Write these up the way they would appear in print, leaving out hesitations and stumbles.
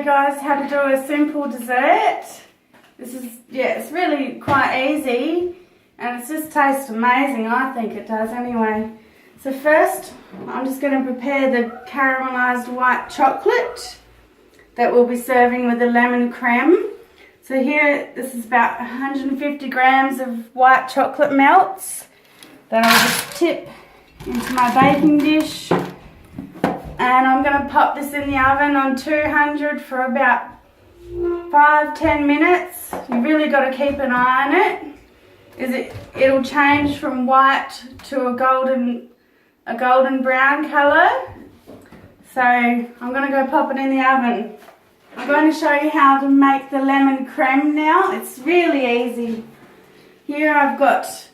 guys how to do a simple dessert. This is, it's really quite easy and it just tastes amazing. I think it does anyway. So first I'm just going to prepare the caramelized white chocolate that we'll be serving with the lemon creme. So here, this is about 150 grams of white chocolate melts that I'll just tip into my baking dish. And I'm going to pop this in the oven on 200 for about 5-10 minutes. You really got to keep an eye on it. It'll change from white to a golden brown colour. So I'm going to go pop it in the oven. I'm going to show you how to make the lemon creme now. It's really easy. Here I've got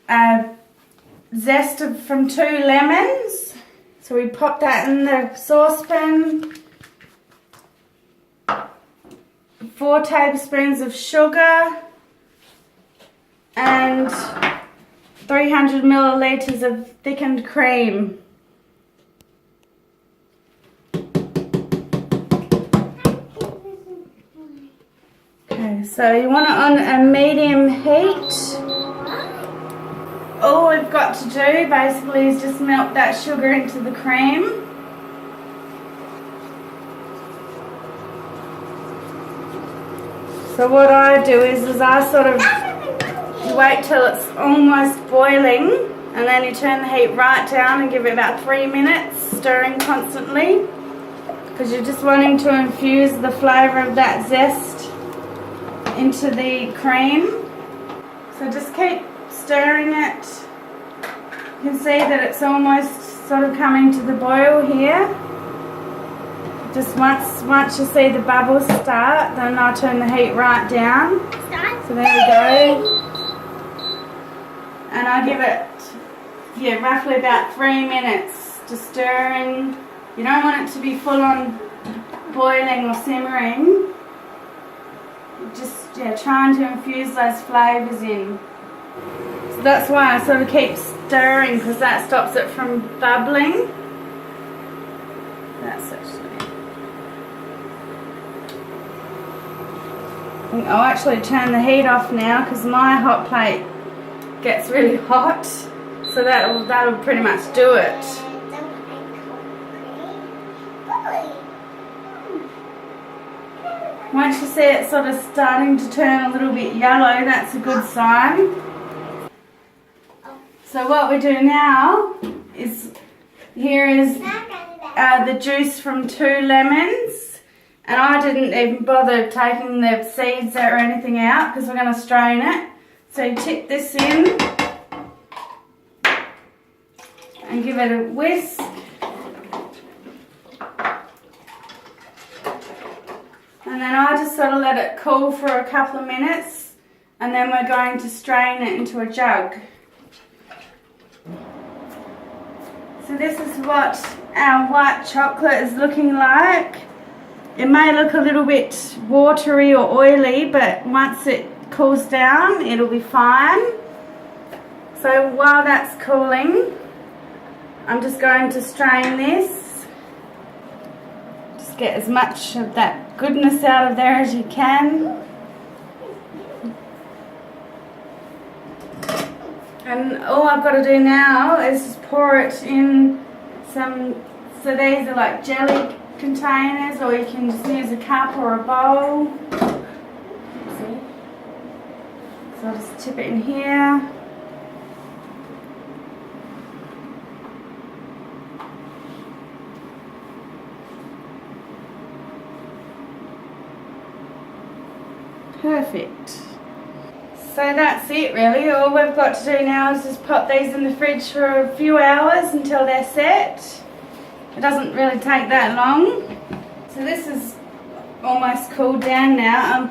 a zest from 2 lemons. So we pop that in the saucepan. 4 tablespoons of sugar and 300 milliliters of thickened cream. Okay, so you want it on a medium heat. All we've got to do basically is just melt that sugar into the cream. So what I do is I sort of wait till it's almost boiling and then you turn the heat right down and give it about 3 minutes, stirring constantly, because you're just wanting to infuse the flavour of that zest into the cream. So just keep stirring it. You can see that it's almost sort of coming to the boil here. Just once you see the bubbles start, then I'll turn the heat right down. So there we go. And I give it, roughly about 3 minutes, just stirring. You don't want it to be full on boiling or simmering. Just trying to infuse those flavours in. So that's why I sort of keep stirring, because that stops it from bubbling. That's I'll actually turn the heat off now because my hot plate gets really hot, so that'll pretty much do it. Once you see it sort of starting to turn a little bit yellow, that's a good sign. So what we do now is, here is the juice from 2 lemons. And I didn't even bother taking the seeds or anything out because we're going to strain it. So you tip this in and give it a whisk. And then I just sort of let it cool for a couple of minutes, and then we're going to strain it into a jug. So this is what our white chocolate is looking like. It may look a little bit watery or oily, but once it cools down, it'll be fine. So while that's cooling, I'm just going to strain this. Just get as much of that goodness out of there as you can. And all I've got to do now is just pour it in some, so these are like jelly containers, or you can just use a cup or a bowl. See? So I'll just tip it in here. Perfect. So that's it really. All we've got to do now is just pop these in the fridge for a few hours until they're set. It doesn't really take that long. So this is almost cooled down now.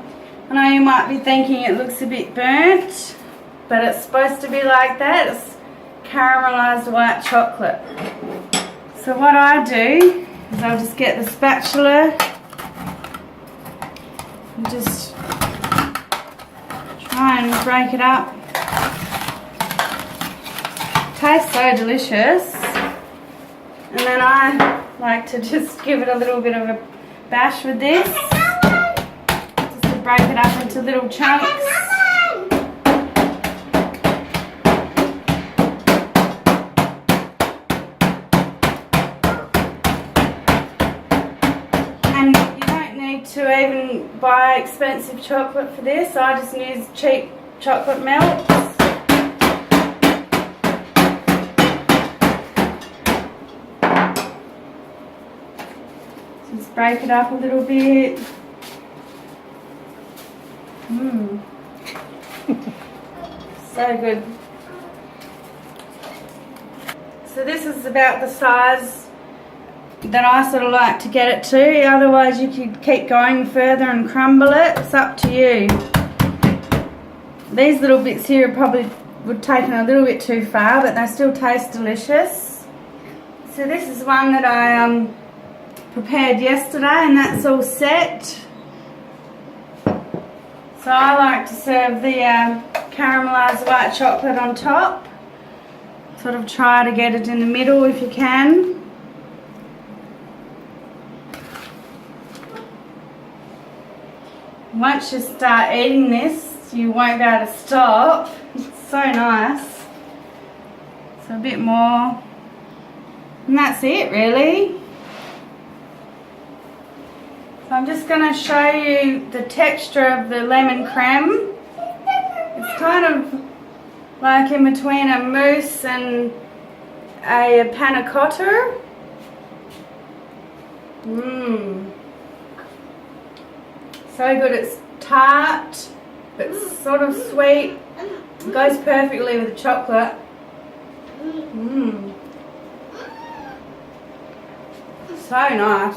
I know you might be thinking it looks a bit burnt, but it's supposed to be like that. It's caramelized white chocolate. So what I do is I'll just get the spatula and just try and break it up. It tastes so delicious. And then I like to just give it a little bit of a bash with this, just to break it up into little chunks. And you don't need to even buy expensive chocolate for this. I just use cheap chocolate melts. Just break it up a little bit. So good. So this is about the size that I sort of like to get it to. Otherwise you could keep going further and crumble it. It's up to you. These little bits here probably would take it a little bit too far, but they still taste delicious. So this is one that I prepared yesterday, and that's all set. So I like to serve the caramelized white chocolate on top. Sort of try to get it in the middle if you can. Once you start eating this, you won't be able to stop. It's so nice. So a bit more. And that's it really. So I'm just going to show you the texture of the lemon creme. It's kind of like in between a mousse and a panna cotta. So good. It's tart, but sort of sweet. It goes perfectly with the chocolate. So nice.